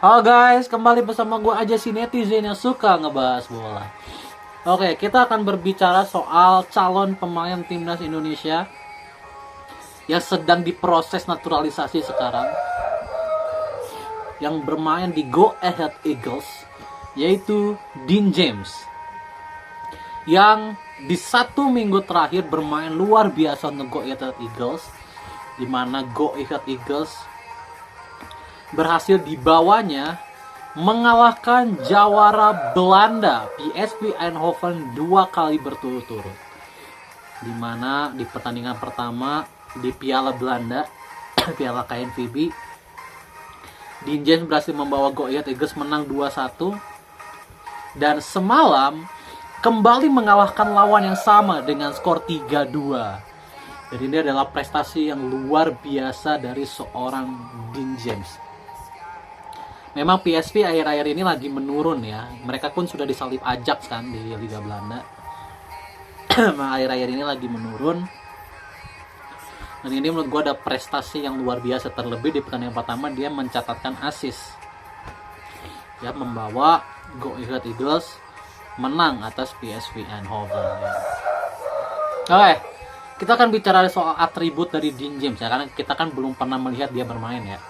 Halo guys, kembali bersama gue aja si netizen yang suka ngebahas bola. Oke, kita akan berbicara soal calon pemain timnas Indonesia yang sedang diproses naturalisasi sekarang, yang bermain di Go Ahead Eagles, yaitu Dean James, yang di 1 minggu terakhir bermain luar biasa untuk Go Ahead Eagles, di mana Go Ahead Eagles berhasil dibawanya mengalahkan jawara Belanda PSV Eindhoven 2 kali berturut-turut. Di mana di pertandingan pertama di Piala Belanda, Piala KNVB, Dean James berhasil membawa Go Ahead Eagles menang 2-1. Dan semalam kembali mengalahkan lawan yang sama dengan skor 3-2. Jadi ini adalah prestasi yang luar biasa dari seorang Dean James. Memang PSV akhir-akhir ini lagi menurun ya. Mereka pun sudah disalip Ajax kan di Liga Belanda. Akhir-akhir ini lagi menurun. Dan ini menurut gue ada prestasi yang luar biasa. Terlebih di pertandingan pertama dia mencatatkan assist. Ya, membawa Go Ahead Eagles menang atas PSV Eindhoven. Ya. Oke, kita akan bicara soal atribut dari Dean James ya. Karena kita kan belum pernah melihat dia bermain ya.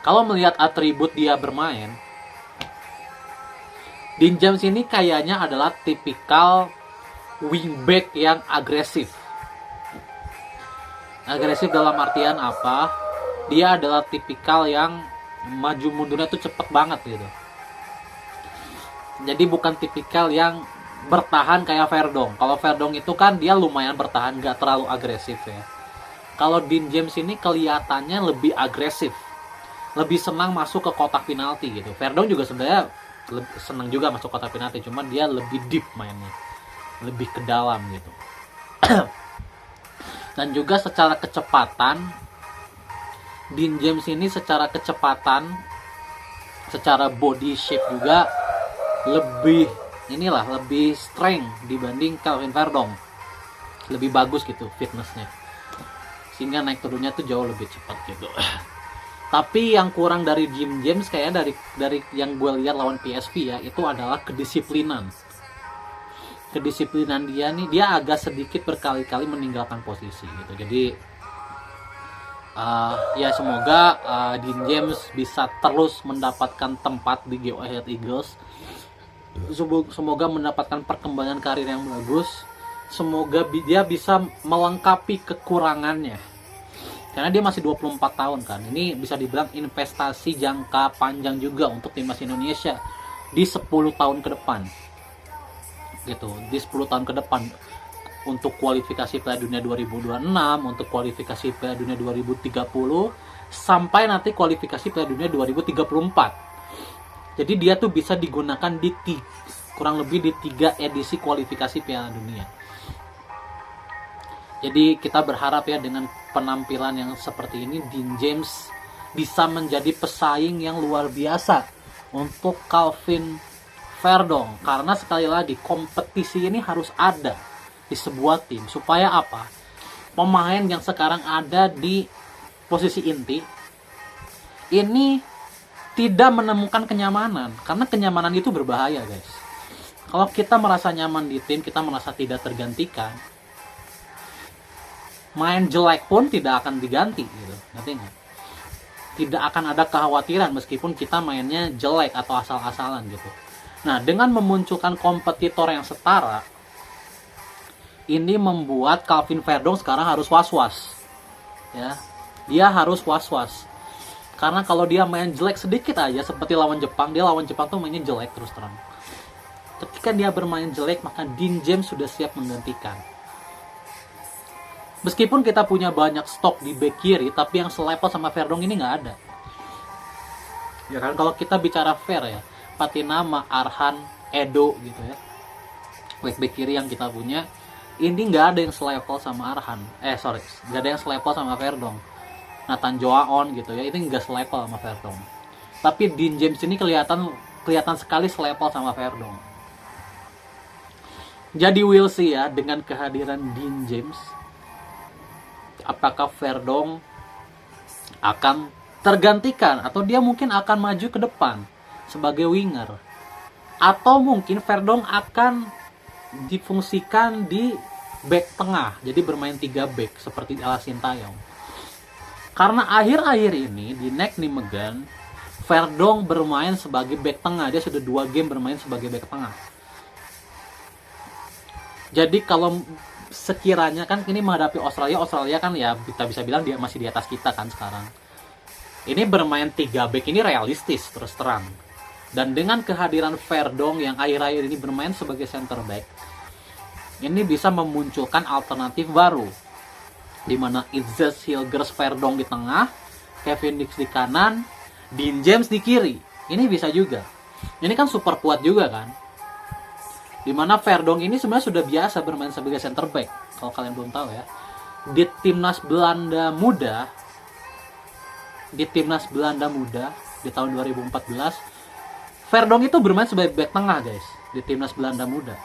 Kalau melihat atribut dia bermain, Dean James ini kayaknya adalah tipikal wingback yang agresif. Agresif dalam artian apa? Dia adalah tipikal yang maju mundurnya tuh cepet banget gitu. Jadi bukan tipikal yang bertahan kayak Verdong. Kalau Verdong itu kan dia lumayan bertahan, gak terlalu agresif ya. Kalau Dean James ini kelihatannya lebih agresif, lebih senang masuk ke kotak penalti gitu. Verdong juga sebenarnya senang juga masuk kotak penalti, cuma dia lebih deep mainnya, lebih ke dalam gitu. Dan juga secara kecepatan, Dean James ini secara kecepatan, secara body shape juga lebih strength dibanding Calvin Verdong. Lebih bagus gitu fitnessnya, sehingga naik turunnya tuh jauh lebih cepat gitu. Tapi yang kurang dari Dean James kayaknya dari yang gue lihat lawan PSV ya, itu adalah kedisiplinan. Kedisiplinan dia agak sedikit berkali-kali meninggalkan posisi gitu. Jadi ya semoga Dean James bisa terus mendapatkan tempat di Go Ahead Eagles. Semoga mendapatkan perkembangan karir yang bagus. Semoga dia bisa melengkapi kekurangannya. Karena dia masih 24 tahun kan. Ini bisa dibilang investasi jangka panjang juga untuk timnas Indonesia di 10 tahun ke depan. Gitu, di 10 tahun ke depan, untuk kualifikasi Piala Dunia 2026, untuk kualifikasi Piala Dunia 2030, sampai nanti kualifikasi Piala Dunia 2034. Jadi dia tuh bisa digunakan di kurang lebih di 3 edisi kualifikasi Piala Dunia. Jadi kita berharap ya dengan penampilan yang seperti ini, Dean James bisa menjadi pesaing yang luar biasa untuk Calvin Verdong. Karena sekali lagi kompetisi ini harus ada di sebuah tim. Supaya apa? Pemain yang sekarang ada di posisi inti ini tidak menemukan kenyamanan. Karena kenyamanan itu berbahaya guys. Kalau kita merasa nyaman di tim, kita merasa tidak tergantikan, main jelek pun tidak akan diganti gitu, ngerti nggak? Tidak akan ada kekhawatiran meskipun kita mainnya jelek atau asal-asalan gitu. Nah, dengan memunculkan kompetitor yang setara, ini membuat Calvin Verdong sekarang harus was-was. Ya, dia harus was-was. Karena kalau dia main jelek sedikit aja, seperti lawan Jepang, dia lawan Jepang tuh mainnya jelek terus terang. Ketika dia bermain jelek, maka Dean James sudah siap menggantikan. Meskipun kita punya banyak stok di back kiri, tapi yang selevel sama Verdong ini nggak ada. Ya kan, kalau kita bicara fair ya, Patinama, Arhan, Edo gitu ya, back kiri yang kita punya, ini nggak ada yang selevel sama Arhan. Nggak ada yang selevel sama Verdong. Nathan Joaon gitu ya, ini nggak selevel sama Verdong. Tapi Dean James ini kelihatan sekali selevel sama Verdong. Jadi we'll see ya, dengan kehadiran Dean James, apakah Verdong akan tergantikan atau dia mungkin akan maju ke depan sebagai winger, atau mungkin Verdong akan difungsikan di back tengah, jadi bermain 3 back seperti ala Sintayong. Karena akhir-akhir ini di Nek Nijmegen, Verdong bermain sebagai back tengah. Dia sudah 2 game bermain sebagai back tengah. Jadi kalau sekiranya kan ini menghadapi Australia kan ya kita bisa bilang dia masih di atas kita kan sekarang. Ini bermain 3 back ini realistis terus terang. Dan dengan kehadiran Verdong yang akhir-akhir ini bermain sebagai center back, ini bisa memunculkan alternatif baru, di mana Itzes Hilgers Verdong di tengah, Kevin Dix di kanan, Dean James di kiri. Ini bisa juga. Ini kan super kuat juga kan. Di mana Verdong ini sebenarnya sudah biasa bermain sebagai center back, kalau kalian belum tahu ya. Di timnas Belanda muda di tahun 2014, Verdong itu bermain sebagai back tengah, guys, di timnas Belanda muda.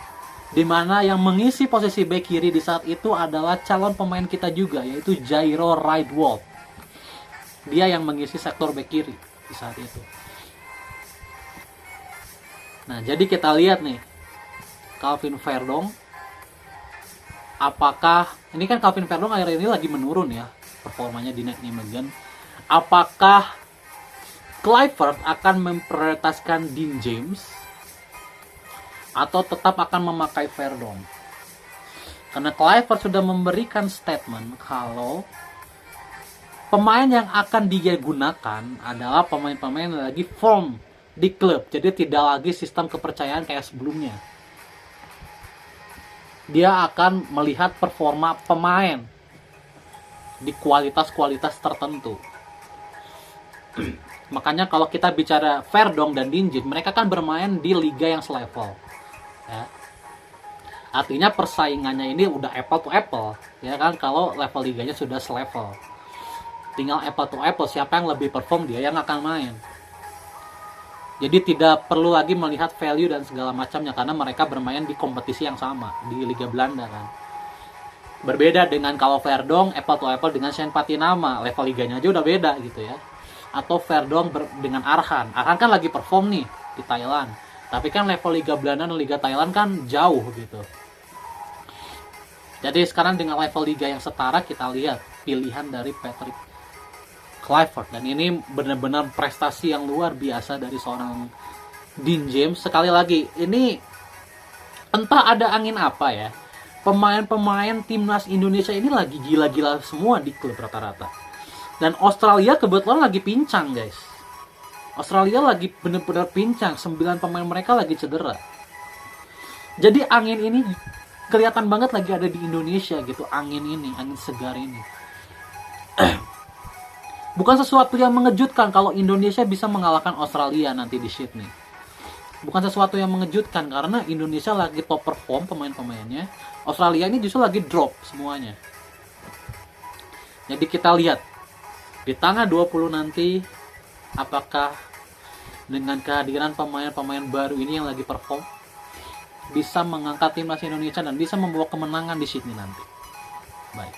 Di mana yang mengisi posisi back kiri di saat itu adalah calon pemain kita juga, yaitu Jairo Riedwold. Dia yang mengisi sektor back kiri di saat itu. Nah, jadi kita lihat nih, Calvin Verdong, apakah ini kan Calvin Verdong akhir ini lagi menurun ya performanya di Nek Nijmegen. Apakah Kluivert akan memprioritaskan Dean James atau tetap akan memakai Verdong? Karena Kluivert sudah memberikan statement kalau pemain yang akan dia gunakan adalah pemain-pemain yang lagi form di klub. Jadi tidak lagi sistem kepercayaan kayak sebelumnya. Dia akan melihat performa pemain di kualitas-kualitas tertentu. Makanya kalau kita bicara Verdong dan Dean James, mereka kan bermain di liga yang selevel. Ya. Artinya persaingannya ini udah apple to apple, ya kan? Kalau level liganya sudah selevel, tinggal apple to apple, siapa yang lebih perform dia yang akan main. Jadi tidak perlu lagi melihat value dan segala macamnya, karena mereka bermain di kompetisi yang sama di Liga Belanda kan. Berbeda dengan kalau Verdong apple to apple dengan Sean Patinama, level liganya aja udah beda gitu ya. Atau Verdong dengan Arhan kan lagi perform nih di Thailand, tapi kan level Liga Belanda dan Liga Thailand kan jauh gitu. Jadi sekarang dengan level liga yang setara, kita lihat pilihan dari Patrick Kluivert, dan ini benar-benar prestasi yang luar biasa dari seorang Dean James. Sekali lagi, ini entah ada angin apa ya, pemain-pemain timnas Indonesia ini lagi gila-gila semua di klub rata-rata. Dan Australia kebetulan lagi pincang, guys. Australia lagi benar-benar pincang, 9 pemain mereka lagi cedera. Jadi angin ini kelihatan banget lagi ada di Indonesia gitu, angin segar ini. Bukan sesuatu yang mengejutkan kalau Indonesia bisa mengalahkan Australia nanti di Sydney. Bukan sesuatu yang mengejutkan karena Indonesia lagi top perform pemain-pemainnya. Australia ini justru lagi drop semuanya. Jadi kita lihat di tanggal 20 nanti apakah dengan kehadiran pemain-pemain baru ini yang lagi perform bisa mengangkat timnas Indonesia dan bisa membawa kemenangan di Sydney nanti. Baik.